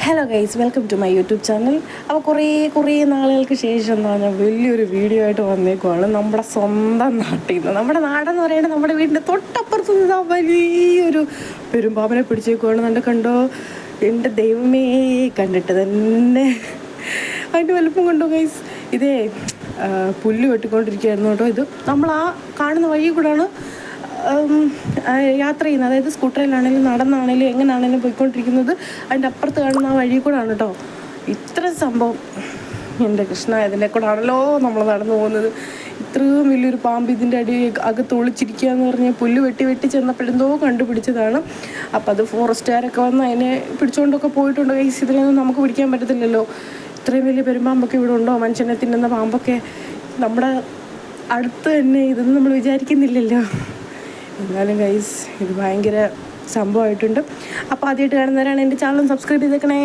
Hello guys, welcome to my YouTube channel. അപ്പോൾ കുറേ നാളുകൾക്ക് ശേഷം എന്ന് പറഞ്ഞാൽ വലിയൊരു വീഡിയോ ആയിട്ട് വന്നേക്കുവാണ്. നമ്മുടെ സ്വന്തം നാട്ടിൽ നിന്ന്, നമ്മുടെ നാടെന്ന് പറയുന്നത് നമ്മുടെ വീടിൻ്റെ തൊട്ടപ്പുറത്ത് നിന്ന് വലിയൊരു പെരുമ്പാമ്പിനെ പിടിച്ചേക്കുവാണ്. കണ്ടോ എൻ്റെ ദൈവമേ, കണ്ടിട്ട് തന്നെ അതിൻ്റെ വലുപ്പം കണ്ടോ ഗൈസ്. ഇതേ പുല്ല് വെട്ടിക്കൊണ്ടിരിക്കുകയായിരുന്നു കേട്ടോ. ഇത് നമ്മൾ ആ കാണുന്ന വഴി കൂടാണ് യാത്ര ചെയ്യുന്നത്. അതായത് സ്കൂട്ടറിലാണെങ്കിലും നടന്നാണെങ്കിലും എങ്ങനെയാണെങ്കിലും പോയിക്കൊണ്ടിരിക്കുന്നത് അതിൻ്റെ അപ്പുറത്ത് കാണുന്ന ആ വഴി കൂടാണ് കേട്ടോ. ഇത്ര സംഭവം എൻ്റെ കൃഷ്ണ, ഇതിൻ്റെ കൂടെ ആണല്ലോ നമ്മൾ നടന്നു പോകുന്നത്. ഇത്രയും വലിയൊരു പാമ്പ് ഇതിൻ്റെ അകത്ത് ഒളിച്ചിരിക്കുക എന്ന് പറഞ്ഞാൽ പുല്ല് വെട്ടി ചെന്നപ്പോഴെന്തോ കണ്ടുപിടിച്ചതാണ്. അപ്പോൾ അത് ഫോറസ്റ്റുകാരൊക്കെ വന്ന് അതിനെ പിടിച്ചുകൊണ്ടൊക്കെ പോയിട്ടുണ്ട് ഗൈസ്. ഇതിനൊന്നും നമുക്ക് പിടിക്കാൻ പറ്റത്തില്ലല്ലോ. ഇത്രയും വലിയ പെരുമ്പാമ്പൊക്കെ ഇവിടെ ഉണ്ടോ? മനുഷ്യനെ തിന്നുന്ന പാമ്പൊക്കെ നമ്മുടെ അടുത്ത് തന്നെ, ഇതൊന്നും നമ്മൾ വിചാരിക്കുന്നില്ലല്ലോ. എന്നാലും ഗൈസ്, ഇത് ഭയങ്കര സംഭവമായിട്ടുണ്ട്. അപ്പോൾ ആദ്യമായിട്ട് കാണുന്നവരാണ് എൻ്റെ ചാനൽ സബ്സ്ക്രൈബ് ചെയ്തേക്കണേ.